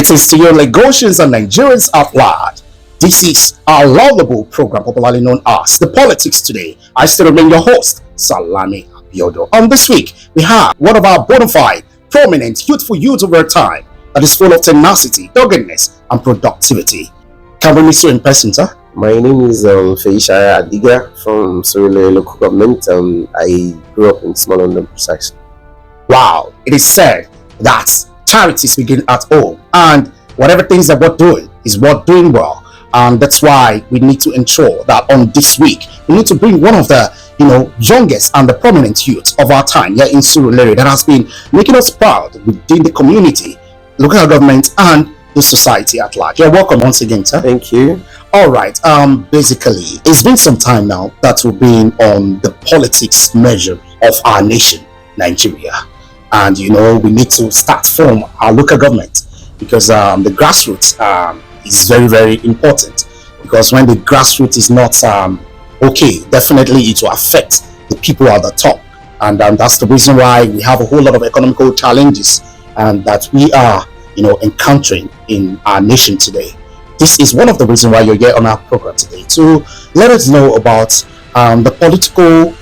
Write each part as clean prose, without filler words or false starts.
Greetings to your Lagosians and Nigerians at large. This is our lovable program popularly known as The Politics Today. I still remain your host, Salami Abiodo. On this week, we have one of our bona fide, prominent, youthful youth of our time that is full of tenacity, doggedness, and productivity. Can we meet you in person, sir? My name is Aliga from Surulere local government. I grew up in small London precisely. Wow, it is said that charities begin at home, and whatever things that we're doing is worth doing well, and that's why we need to ensure that on this week we need to bring one of the youngest and the prominent youth of our time here in Surulere that has been making us proud within the community, local government, and the society at large. You're welcome once again, sir. Thank you. All right. Basically, it's been some time now that we've been on the politics measure of our nation, Nigeria. And we need to start from our local government, because the grassroots is very, very important. Because when the grassroots is not okay, definitely it will affect the people at the top, and that's the reason why we have a whole lot of economical challenges and that we are encountering in our nation today. This is one of the reasons why you're here on our program today, to let us know about the political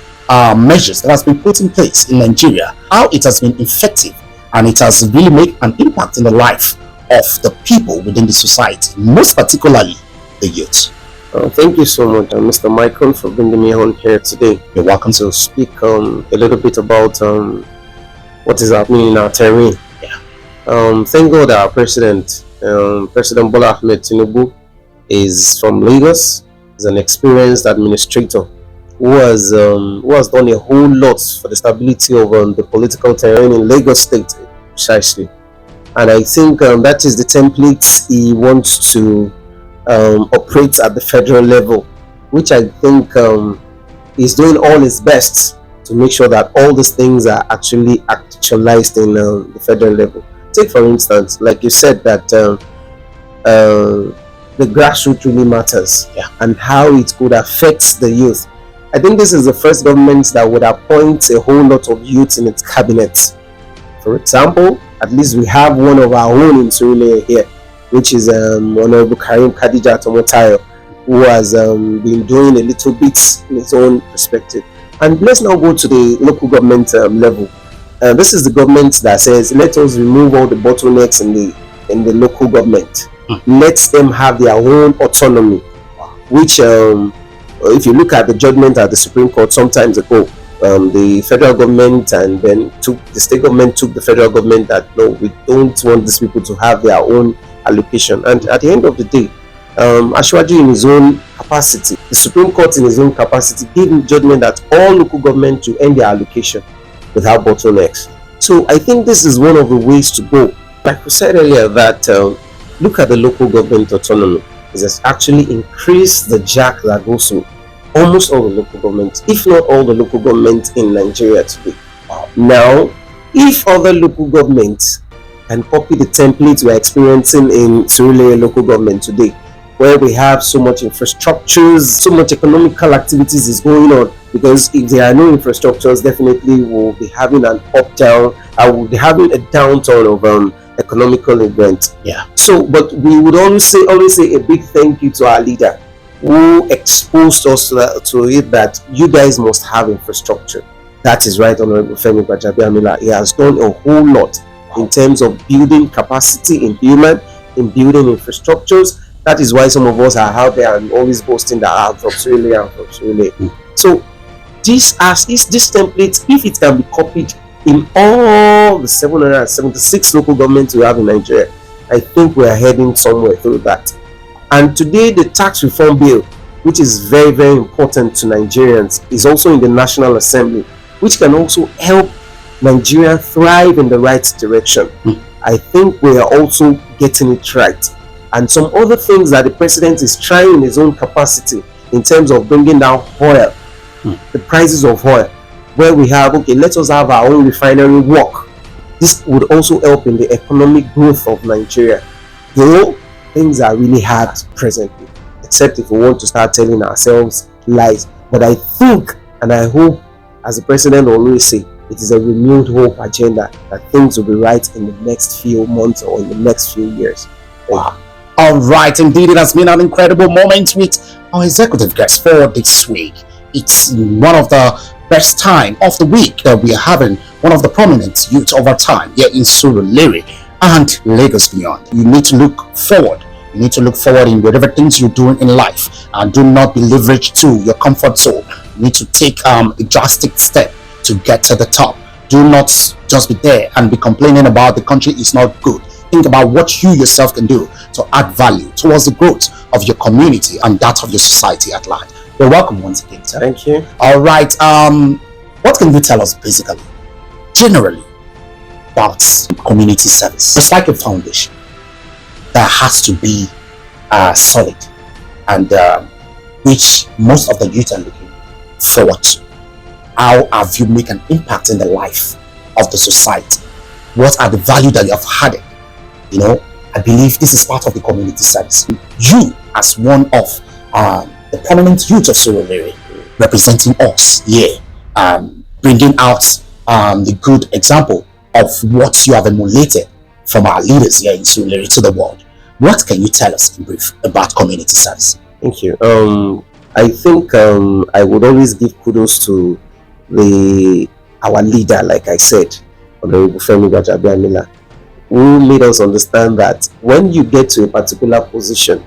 measures that has been put in place in Nigeria, how it has been effective, and it has really made an impact in the life of the people within the society, most particularly the youth. Thank you so much, Mr. Michael, for bringing me on here today. You're welcome to speak a little bit about what is happening in our terrain. Yeah. Thank God our President Bola Ahmed Tinubu is from Lagos. He's an experienced administrator who has done a whole lot for the stability of the political terrain in Lagos State, precisely. And I think that is the template he wants to operate at the federal level, which I think is doing all his best to make sure that all these things are actually actualized in the federal level. Take for instance, like you said, that the grassroots really matters, and how it could affect the youth. I think this is the first government that would appoint a whole lot of youth in its cabinet. For example, at least we have one of our own in Surulere here, which is Honorable Karim Khadija Tomotayo, who has been doing a little bit in his own perspective. And let's now go to the local government level. This is the government that says, let us remove all the bottlenecks in the local government. Let them have their own autonomy, which if you look at the judgment at the Supreme Court sometimes ago, the federal government and then the state government took the federal government that no, we don't want these people to have their own allocation. And at the end of the day, Ashwaji in his own capacity, the Supreme Court in his own capacity, gave judgment that all local government to end their allocation without bottlenecks. So I think this is one of the ways to go. Like we said earlier, that look at the local government autonomy. It has actually increased the jack that goes to almost all the local governments, if not all the local governments in Nigeria today. Now, if other local governments can copy the template we're experiencing in Surulere local government today, where we have so much infrastructures, so much economical activities is going on, because if there are no infrastructures, definitely we'll be having an up-down, I will be having a downturn of economical event. So, but we would always say a big thank you to our leader, who exposed us to it, that you guys must have infrastructure. That is right, Honorable Femi Gbajabiamila. He has done a whole lot in terms of building capacity in human, in building infrastructures. That is why some of us are out there and always boasting that I'm from Surulere, I'm from Surulere. So this template, if it can be copied in all the 776 local governments we have in Nigeria, I think we are heading somewhere through that. And today, the tax reform bill, which is very, very important to Nigerians, is also in the National Assembly, which can also help Nigeria thrive in the right direction. I think we are also getting it right. And some other things that the president is trying in his own capacity in terms of bringing down oil, the prices of oil, where we have, okay, let us have our own refinery work. This would also help in the economic growth of Nigeria. Though things are really hard presently, except if we want to start telling ourselves lies. But I think, and I hope, as the president always say, it is a renewed hope agenda that things will be right in the next few months or in the next few years. Wow. All right, indeed, it has been an incredible moment with our executive guest for this week. It's one of the best time of the week that we are having one of the prominent youth over time here in Surulere and Lagos beyond. You need to look forward. You need to look forward in whatever things you're doing in life, and do not be leveraged to your comfort zone. You need to take a drastic step to get to the top. Do not just be there and be complaining about the country is not good. Think about what you yourself can do to add value towards the growth of your community and that of your society at large. You're welcome once again, sir. Thank you. All right. What can you tell us basically, generally, about community service? It's like a foundation that has to be solid, and which most of the youth are looking forward to. How have you made an impact in the life of the society? What are the value that you have added? You know, I believe this is part of the community service. You, as one of the prominent youth of Surulere, representing us here, bringing out the good example of what you have emulated from our leaders here in Surulere to the world. What can you tell us in brief about community service? Thank you. I think I would always give kudos to our leader, like I said, Honorable Femi Gbajabiamila, who made us understand that when you get to a particular position,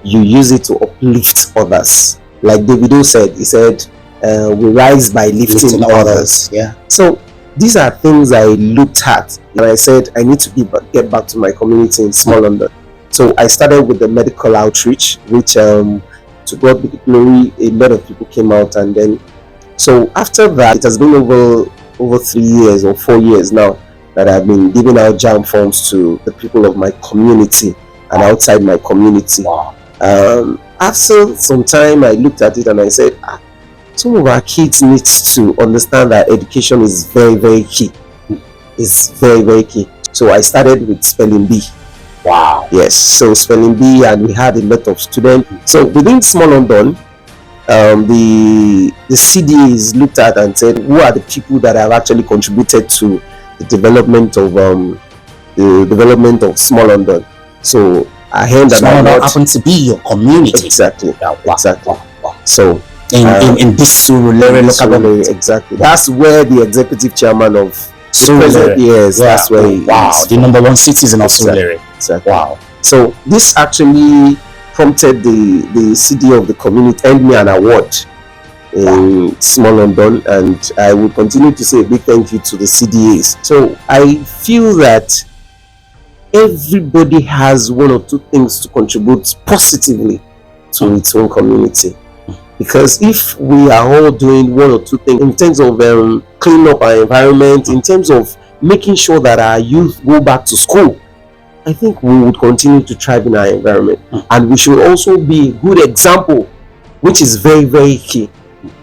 you use it to uplift others. Like Davido said, he said, we rise by lifting others. Yeah. So these are things I looked at, and I said, I need to get back to my community in small London. So I started with the medical outreach, which to God be the glory, a lot of people came out, and then so after that, it has been over 3 years or 4 years now that I've been giving out jam forms to the people of my community and outside my community. Wow. After some time, I looked at it and I said, some of our kids need to understand that education is very, very key. It's very, very key. So I started with spelling bee. Wow. Yes, so spelling bee, and we had a lot of students. So within small London, the CDAs looked at and said, who are the people that have actually contributed to the development of small London? So I heard that Small London happens to be your community. Exactly. Wow. Exactly. Wow. So in this Surulere local government. Exactly. That's where the executive chairman of Surulere. Yes, yeah. That's where he is. The number one citizen of Surulere. Exactly. Wow. So this actually prompted the CD of the community and me an award in small London, and I will continue to say a big thank you to the CDAs. So I feel that everybody has one or two things to contribute positively to its own community, because if we are all doing one or two things in terms of cleaning up our environment, in terms of making sure that our youth go back to school, I think we would continue to thrive in our environment. And we should also be a good example, which is very, very key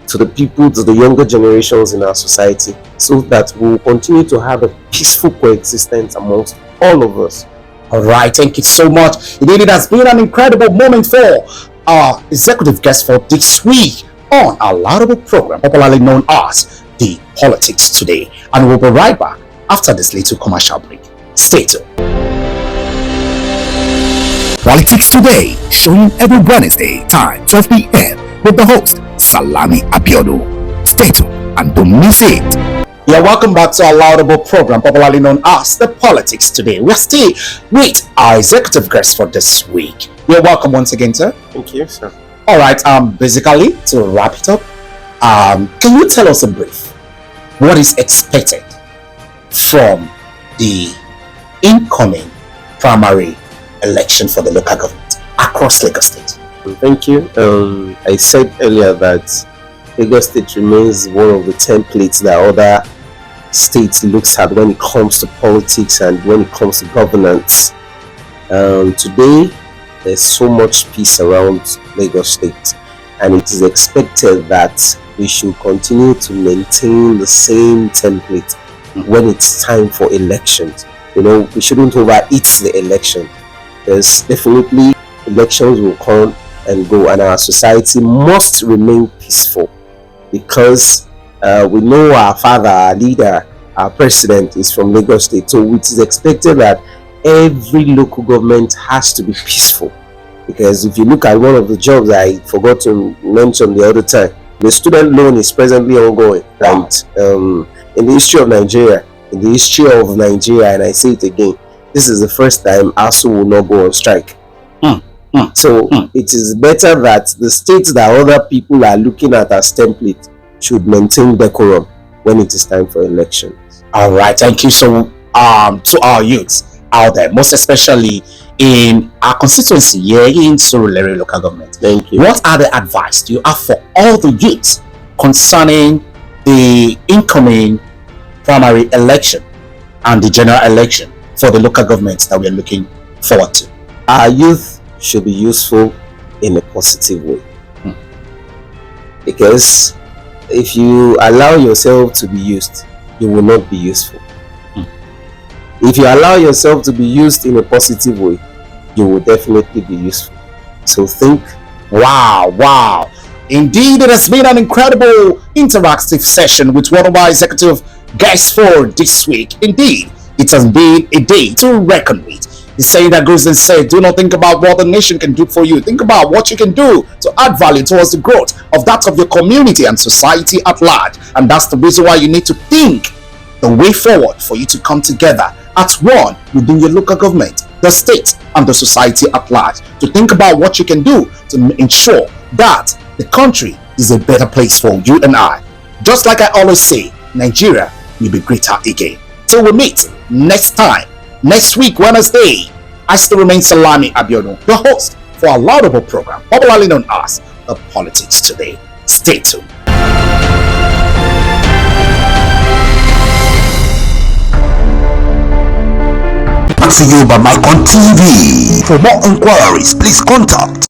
to the people, to the younger generations in our society, so that we will continue to have a peaceful coexistence amongst all of us. All right, thank you so much. Indeed, it has been an incredible moment for our executive guest for this week on our laudable program, popularly known as The Politics Today. And we'll be right back after this little commercial break. Stay tuned. Politics Today, showing every Wednesday, time 12 p.m. with the host, Salami Abiodun. Stay tuned and don't miss it. Yeah, welcome back to our laudable program, popularly known as The Politics Today. We're still with our executive guest for this week. You're welcome once again, sir. Thank you, sir. All right, basically, to wrap it up, can you tell us in brief what is expected from the incoming primary election for the local government across Lagos State? Thank you. I said earlier that Lagos State remains one of the templates that other states looks at when it comes to politics and when it comes to governance. Today, there's so much peace around Lagos State, and it is expected that we should continue to maintain the same template when it's time for elections. You know, we shouldn't overeat the election. There's definitely elections will come and go, and our society must remain peaceful, because we know our father, our leader, our president is from Lagos State. So it is expected that every local government has to be peaceful. Because if you look at one of the jobs I forgot to mention the other time, the student loan is presently ongoing. And in the history of Nigeria, and I say it again, this is the first time ASU will not go on strike. So it is better that the states that other people are looking at as template should maintain decorum when it is time for elections. All right, thank you so to our youths out there, most especially in our constituency here in Surulere local government. Thank you. What are the advice do you have for all the youths concerning the incoming primary election and the general election for the local governments that we are looking forward to? Our youth should be useful in a positive way. Because if you allow yourself to be used, you will not be useful. If you allow yourself to be used in a positive way, you will definitely be useful. So think. Wow. Indeed, it has been an incredible interactive session with one of our executive guests for this week. Indeed, it has been a day to reckon with. The saying that goes and said, do not think about what the nation can do for you. Think about what you can do to add value towards the growth of that of your community and society at large. And that's the reason why you need to think the way forward for you to come together at one within your local government, the state, and the society at large, to think about what you can do to ensure that the country is a better place for you and I. Just like I always say, Nigeria will be greater again. Till we meet next time, next week, Wednesday, I still remain Salami Abiodun, your host for a laudable program, popularly known as The Politics Today. Stay tuned. To you by Mike on TV. For more inquiries, please contact